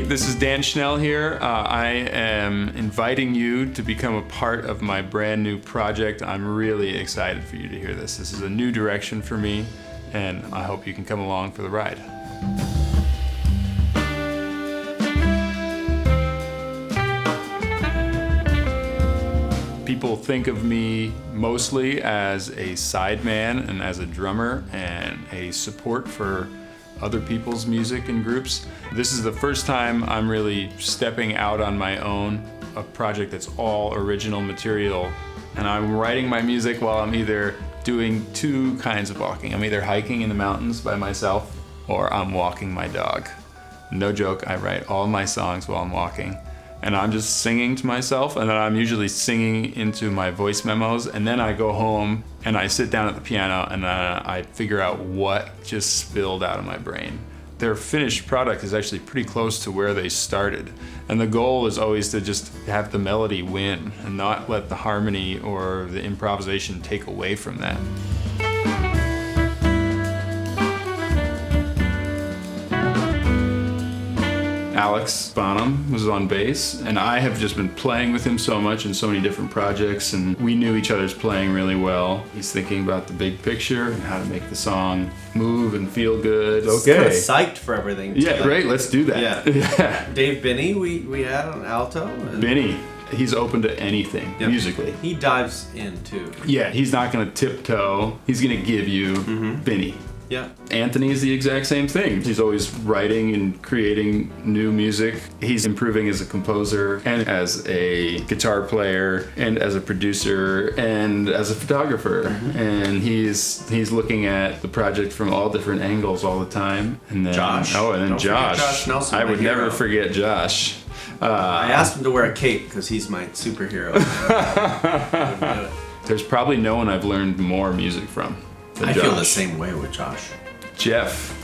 this is Dan Schnelle here. I am inviting you to become a part of my brand new project. I'm really excited for you to hear this. This is a new direction for me, and I hope you can come along for the ride. People think of me mostly as a sideman and as a drummer and a support for other people's music and groups. This is the first time I'm really stepping out on my own, a project that's all original material. And I'm writing my music while I'm either doing two kinds of walking. I'm either hiking in the mountains by myself or I'm walking my dog. No joke, I write all my songs while I'm walking. And I'm just singing to myself, and then I'm usually singing into my voice memos, and then I go home and I sit down at the piano and I figure out what just spilled out of my brain. Their finished product is actually pretty close to where they started, and the goal is always to just have the melody win and not let the harmony or the improvisation take away from that. Alex Boneham was on bass, and I have just been playing with him so much in so many different projects, and we knew each other's playing really well. He's thinking about the big picture and how to make the song move and feel good. Okay. Kind of psyched for everything. Yeah, great, let's do that. Yeah. Dave Binney, we had on Alto. Binney, he's open to anything musically. He dives in too. Yeah, he's not gonna tiptoe, he's gonna give you Binney. Yeah. Anthony's the exact same thing. He's always writing and creating new music. He's improving as a composer and as a guitar player and as a producer and as a photographer. And he's looking at the project from all different angles all the time. And then Josh. Oh, and then Don't Josh. Josh Nelson, I would never forget Josh. I asked him to wear a cape because he's my superhero. There's probably no one I've learned more music from. I feel the same way with Josh. Jeff,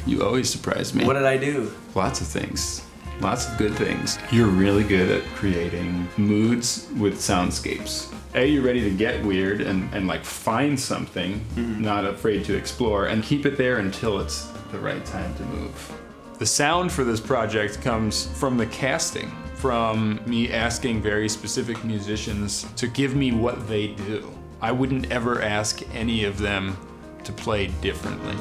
you always surprise me. What did I do? Lots of things. Lots of good things. You're really good at creating moods with soundscapes. You're ready to get weird and like find something, not afraid to explore, and keep it there until it's the right time to move. The sound for this project comes from the casting, from me asking very specific musicians to give me what they do. I wouldn't ever ask any of them to play differently.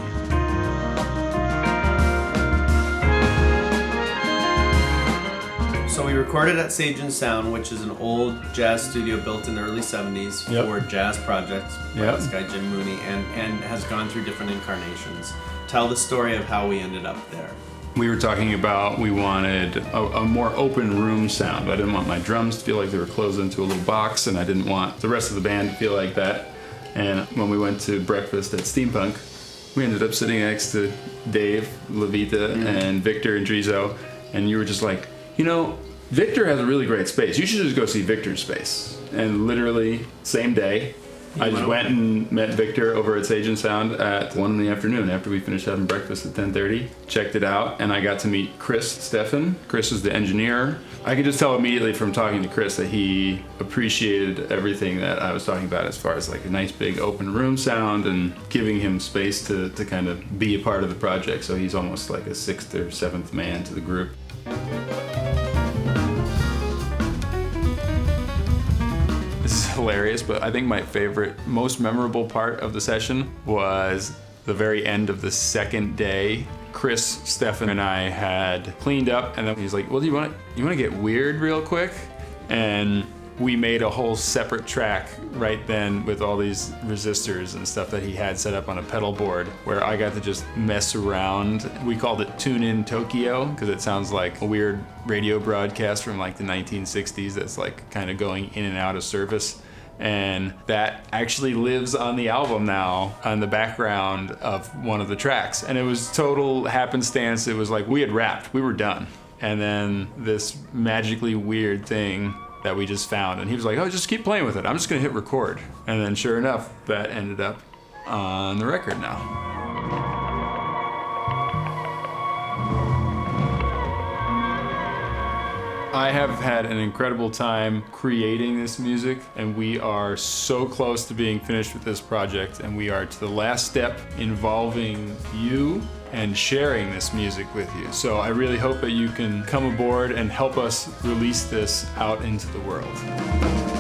So we recorded at Sage and Sound, which is an old jazz studio built in the early 70s for jazz projects by this guy Jim Mooney, and has gone through different incarnations. Tell the story of how we ended up there. We were talking about we wanted a more open room sound. I didn't want my drums to feel like they were closed into a little box, and I didn't want the rest of the band to feel like that. And when we went to breakfast at Steampunk, we ended up sitting next to Dave, Levita, and Victor and Drizo, and you were just like, you know, Victor has a really great space. You should just go see Victor's space. And literally, same day, I just went and met Victor over at Sage and Sound at 1 in the afternoon after we finished having breakfast at 10:30. Checked it out, and I got to meet Steffen. Chris is the engineer. I could just tell immediately from talking to Chris that he appreciated everything that I was talking about as far as like a nice big open room sound and giving him space to kind of be a part of the project. So he's almost like a 6th or 7th man to the group. This is hilarious, but I think my favorite, most memorable part of the session was the very end of the second day. Chris, Steffen, and I had cleaned up, and then he's like, well, do you want to get weird real quick? And we made a whole separate track right then with all these resistors and stuff that he had set up on a pedal board where I got to just mess around. We called it Tune In Tokyo because it sounds like a weird radio broadcast from like the 1960s that's like kind of going in and out of service. And that actually lives on the album now on the background of one of the tracks. And it was total happenstance. It was like we had wrapped, we were done. And then this magically weird thing that we just found, and he was like, oh, just keep playing with it. I'm just gonna hit record. And then sure enough, that ended up on the record now. I have had an incredible time creating this music, and we are so close to being finished with this project, and we are to the last step involving you and sharing this music with you. So I really hope that you can come aboard and help us release this out into the world.